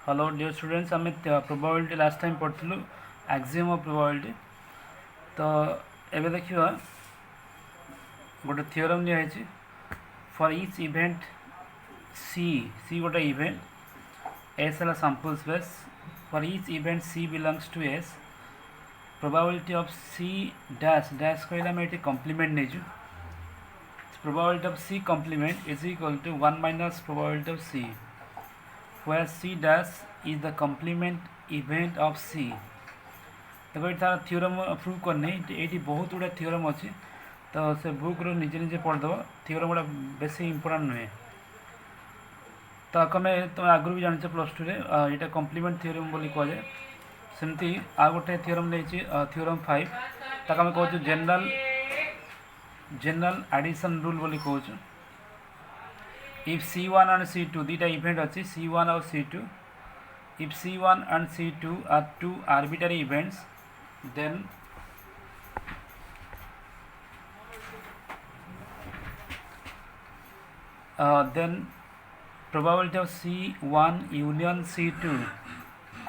Hello dear students आम probability last time पढ़ू axiom of probability. तो एबे देखिए गोटे थियोरम दिखाई for each event C C गोटे इवेंट एस है sample space for each event C belongs to S probability of C dash dash कहले आम ये कम्प्लीमेंट नहीं probability of C complement is equal to 1 minus probability of C where C dash is the complement event of C। देखो ये तार theorem prove करने ये बहुत गुड़ा थ्योरम अच्छी तो से बुक रो निजे निजे पढ़देव थ्योरम गुड़ा बेसी इंपोर्टाट नुहे। तो आमे तुम आगु भी जान प्लस टू यहाँ कम्प्लीमेंट थ्योरम बोली कहुए सेमती आ गोटे थ्योरम नहीं थ्योरम 5 ताक आम कहूँ जनरल एडिशन रूल बोली कहूँ। If C1 and C2 दीटा event अच्छी C1 और C2, if C1 and C2 are two arbitrary events, then probability of C1 union C2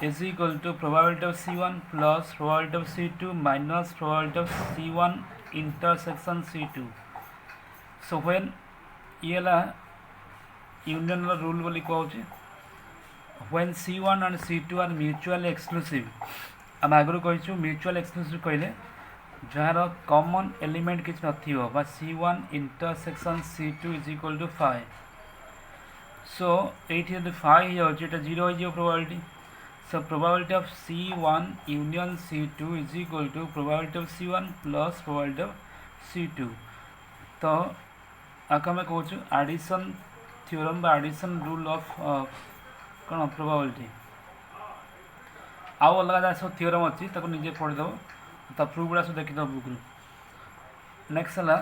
is equal to probability of C1 plus probability of C2 minus probability of C1 intersection C2। So when ये union rule बोली कहूँ when C1 and C2 are mutually exclusive आम आगु कही mutual exclusive कहले जार common element किसी नथिबो बा C1 intersection C2 is equal to 5। So ये 5 हो 0 हो probability. So probability of C1 union C2 is equal to probability of C1 plus probability of C2। तो आगे आम कहूँ एडिशन थ्योरम बा एडिशन रूल ऑफ कौन प्रोबेबिलिटी आउ अलग जहाँ सब थ्योरम अच्छी निजे पढ़ीदेव तो प्रूफ गुड़ा सब देखीद बुक रू। नेक्स्ट है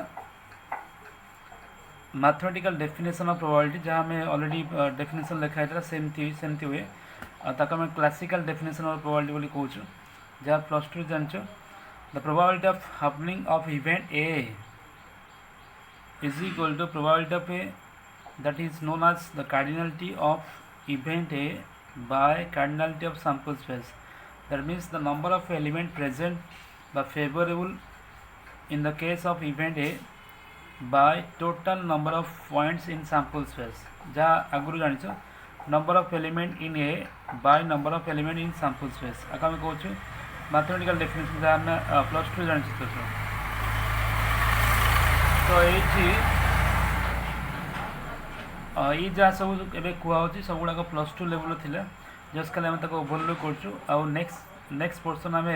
मैथमेटिकल डेफिनेशन ऑफ प्रोबेबिलिटी जहाँ हमें ऑलरेडी डेफिनेशन लिखाई था सेमती हुए ताको हमें क्लासिकल डेफिनेशन ऑफ प्रोबेबिलिटी बोली कहूँ जहाँ प्लस टू जान the probability of happening of event A is equal to probability of A that is known as the cardinality of event A by cardinality of sample space। That means the number of element present by favorable in the case of event A by total number of points in sample space। जहाँ आगुरी जान number of element in A by number of element in sample space आगे आम कहूँ mathematical definition जहाँ आम plus two जान तो ये ये जहाँ सब ए कहुच्छी सब गुड़ाक प्लस टू लेवल थी जस्ट खाली आम ओभरलुक करूँ। नेक्स्ट पोर्सन आम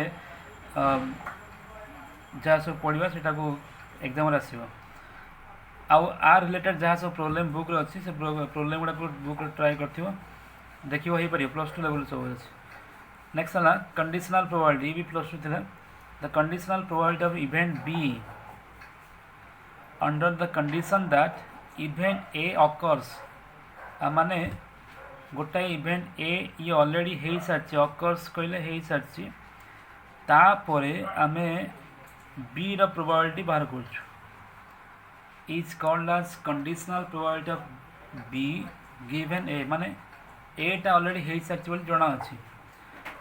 जहाँ सब पढ़ा से एग्जाम आसो आ रिलेटेड जहाँ सब प्रोब्लेम बुक अच्छी से प्रोब्लेम गुड़ाक बुक ट्राए कर देखिए हो पार प्लस टू लेवल सब अच्छे। नेक्स्ट है कंडीशनल प्रोबेबिलिटी भी प्लस टू थी the conditional probability of event be under the condition that event A occurs माने गोटाए इवेंट ए ये ऑलरेडी हो सारी अकर्स कहले हो सारी तापर आम बी रो प्रोबेबिलिटी बाहर कर is called as conditional probability of B given A माने ए टा ऑलरेडी हो सारी जना अच्छी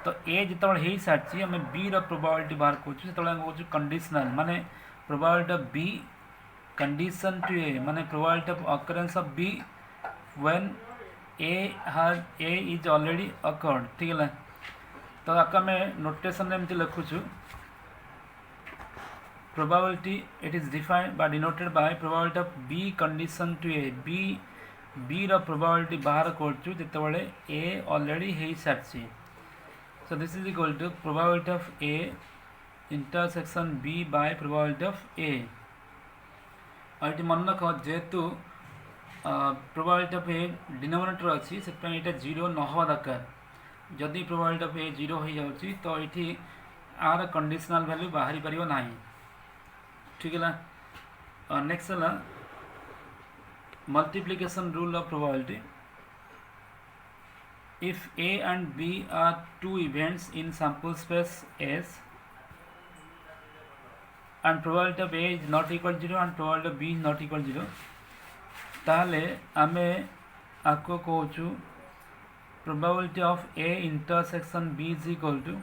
तो ए जो हो सारी आम बी रो प्रोबेबिलिटी बाहर कर कंडीशनल माने probability of B condition to A माने probability of occurrence of B when A is already occurred. ठीक है तो आगे आम नोटेशन एमती लिखुचु प्रोबेबिलिटी इट इज डिफाइंड बा denoted by probability of B condition to A B रो प्रोबेबिलिटी बाहर करचु जेतेबेले ए ऑलरेडी हो सारी। So this is equal to probability of A intersection B by probability of A. और ये मन रख जेहेतु प्रोबेबिलिटी ऑफ ए डिनोमिनेटर अच्छी से ये जीरो न हवा दरकार जदि प्रोबेबिलिटी ऑफ ए जीरो हो जाऊँगी तो ये आर कंडीशनल वैल्यू बाहरी पार ना। ठीक है नेक्स्ट है multiplication rule of probability if A and B are two events in sample space S and probability of A is not equal to 0 and probability of B is not equal to 0 ताहले आमे आपको कहूँ probability of A intersection B is equal to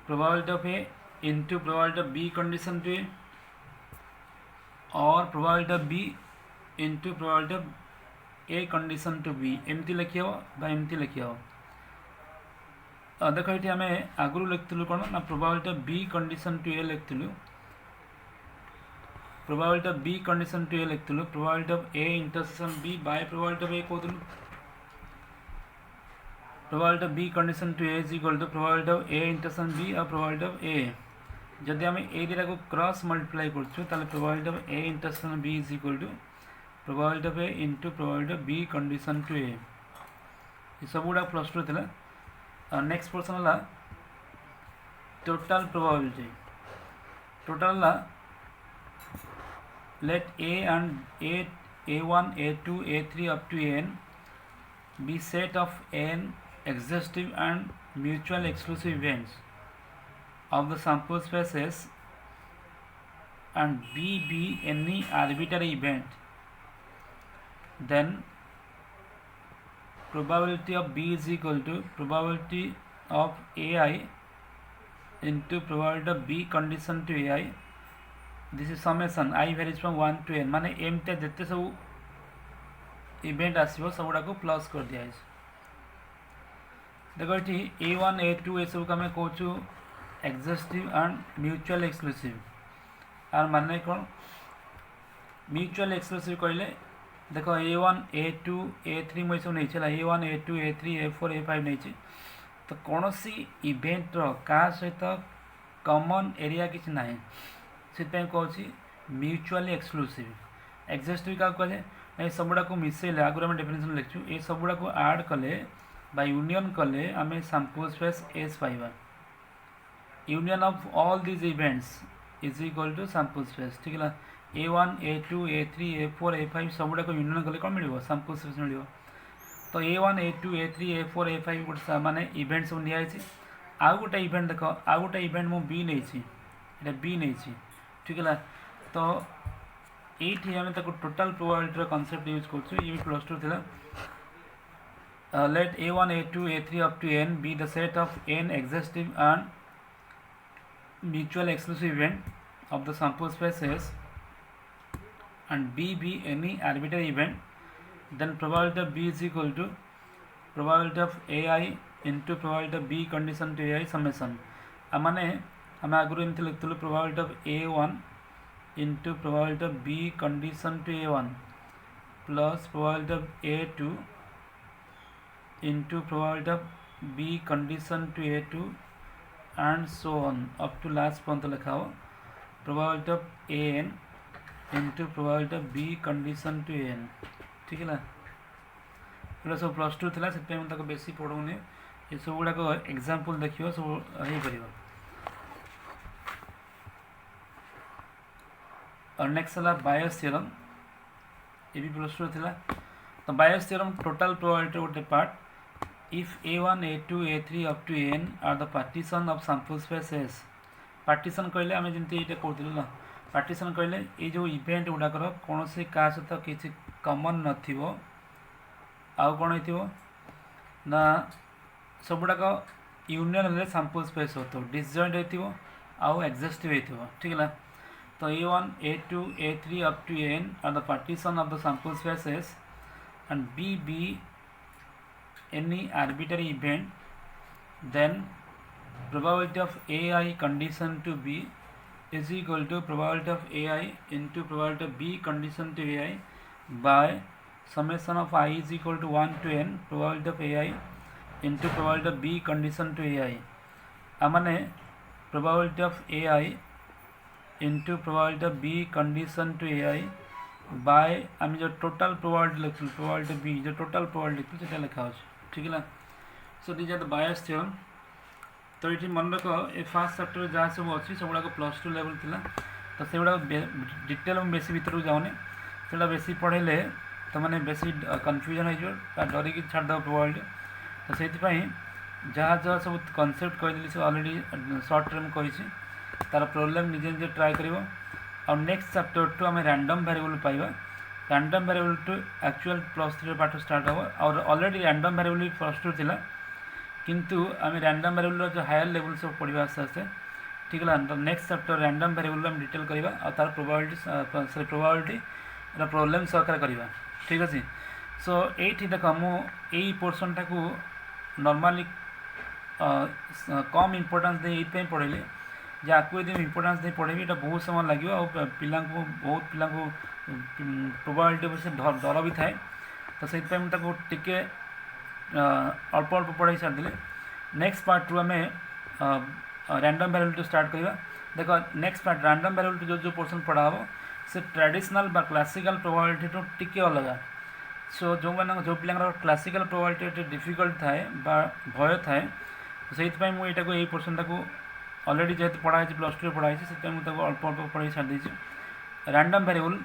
probability of A into probability of B condition to A or probability of B into probability of A condition to B एमती लिखी हो एमती लिखी हो देख ये आम आगु लिखुलु कौन ना probability of B condition to A लिखुलु probability of B condition to A लिखुलु probability of A intersection B by probability of A कहूलु probability of B condition to A is equal to probability of A intersection B और probability of A जदि आम ए दुटा को cross multiply करछु ताले probability of A intersection B is equal to probability of A into probability of B condition to A ये सब गुड़ा प्लस टू था नेक्स्ट पोर्सन है total probability total let A and a1 a2 a3 up to n be set of n exhaustive and mutual exclusive events of the sample spaces and B be any arbitrary event, then probability of B is equal to probability of AI into probability of B condition to AI. This is summation I varies from 1 to n माने m टे जिते सब event आसो सब गुड़ा को plus कर दिया है देखो ये a1 a2 ये सब आम कहूँ exhaustive and mutual exclusive are माने कौन म्यूचुअल एक्सक्लूसिव कहले देखो a1 a2 a3 मुझे सब नहीं a1 a2 a3 a4 a5 नहीं तो कौन सी इवेंट क्या सहित कॉमन एरिया किसी ना से कौन म्यूचुअली एक्सक्लूसिव एक्सॉस्टिव क्या कहले ये सब गुड़ा को मिसेले आगुरी आम डेफिनेशन लिखु ये सब गुड़ा को ऐड कले बा यूनियन कले आम सैंपल स्पेस एस पाइबा union of all this events is equal to sample space ठीक है a1 a2 a3 a4 a5 सब गुड़ा को यूनियन कले कौन मिल सैंपल स्पेस मिल तो a1 a2 a3 a4 a5 गोटे माने इवेंट सब नियाई आउ गोटे इवेंट देख आउ गोटे इवेंट मु बी नहीं बी नहीं ठीक है तो ये आम टोटल प्रोबाबिलिटी कॉन्सेप्ट यूज कर ये प्लस टू थी let a1 a2 a3 up to n be the set of n exhaustive and mutual exclusive event of the sample spaces and b be any arbitrary event then probability of b is equal to probability of ai into probability of b condition to ai summation माने आम आगुरी एमती लिखुलु probability of a1 into probability of b condition to a1 plus probability of a2 into probability of b condition to a2 and so on up to last पर्यंत लिखा हो probability of an into probability of b condition to an ठीक है ये सब plus two थी से बेसी पढ़ौनी ये सब गुड़ा एग्जांपल देखिए सब हो पार और नेक्स्ट है बायस थ्योरम ये भी प्लस टू थी तो बायस थ्योरम टोटल प्रोबाबिलिटी गोटे part if a1 a2 a3 up to n are the partition of sample space S partition कहले आम जमी ये कहूँ ना partition कहले ये जो इवेंट गुड़ाकर कौन से क्या सहित किसी कमन नथिबो आउ कौन हो ना सब गुड़ाक यूनियन सैंपल स्पेस हो डिसजॉइंट हो आउ एक्सॉस्टिव हो ठीक है तो a1 a2 a3 up to n are the partition of the sample spaces and b be any arbitrary event then probability of ai condition to b is equal to probability of ai into probability of b condition to ai by summation of I is equal to 1 to n probability of ai into probability of b condition to ai माने probability of ai into probability of b condition to ai by आम जो total probability लिखु probability b जो total probability लिखु लिखा हो ठीक है so these are the Bayes theorem तो ये मन रख ए फास्ट चैप्टर जहाँ सब अच्छी सब गुड़ा प्लस टू लेवल थी तो से गुड़ा डिटेल में बेसी भर जाऊनी से बेसी पढ़ेले तो मैंने बेसी कन्फ्यूजन हो डरिकी छाड़द प्रोबाबिलिटी तो से जहाँ जहाँ सब कनसेप्ट कहीदेली सब अलरेडी सर्ट रे मुझे तार प्रोब्लेम निजे निजे ट्राए कर नेक्स्ट चैप्टर टू आम रैंडम वेरिएबल पाइबा रैंडम वेरिएबल टू एक्चुअल +3 पाठ स्टार्ट हम और ऑलरेडी रैंडम वेरिएबल भी +2 थिला किंतु आम रैंडम वेरिएबल जो हायर लेवल सब पढ़ा आस्ते आस्ते ठीक है। तो नेक्स्ट चैप्टर रैंडम वेरिएबल हम डिटेल करवा और तार प्रोबेबिलिटी प्रॉब्लम सहकार करवा ठीक अच्छे। सो ये देख मुझे पोर्सन टाक नॉर्मली कम इम्पोर्टेंस दे ये पढ़ेली जे आपको यदि इम्पोर्टेंस दे पढ़ेबी ये बहुत समय लगे और पिला बहुत पिला प्रोबेबिलिटी विषय डर भी थाए तो से टे अल्प अल्प पढ़ाई सारी नेक्स्ट पार्ट टू आम रैंडम वेरिएबल स्टार्ट करवा। देखो नेक्स्ट पार्ट रैंडम वेरिएबल जो जो पोर्सन पढ़ा हम से ट्रेडिशनल बा क्लासिकल प्रोबेबिलिटी तो टिके अलग। सो जो मान जो पिला क्लासिकल प्रोबेबिलिटी डिफिकल्ट थाए भय थाए से मुझे यही पोर्सन टाक ऑलरेडी जेहतु पढ़ाई +2 पढ़ाई से अल्प अल्प पढ़ाई छाड़ी रैंडम वेरिएबल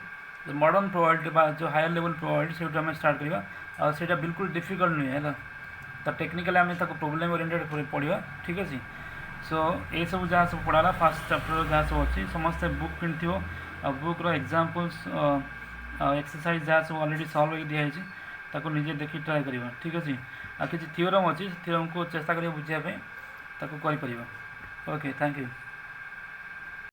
मॉडर्न प्रोबेबिलिटी जो हायर लेवल प्रोबेबिलिटी से आम स्टार्ट करवा और से बिल्कुल डिफिकल्ट नुहे है तो टेक्निकली आम प्रोब्लेम ओरिएंटेड पढ़ा ठीक अच्छे। सो ये सब जहाँ सब पढ़ाला फास्ट चैप्टर जहाँ सब अच्छी समस्ते बुक किणी बुक्र एग्जाम्पल्स एक्सरसाइज जहाँ सब ऑलरेडी सॉल्व हो दिखाई ताको निजे देखी ट्राई करवा ठीक अच्छे। आ किसी थियोरम अच्छी थियोरम को चेष्टा कर बुझापी ताको कर। Okay thank you.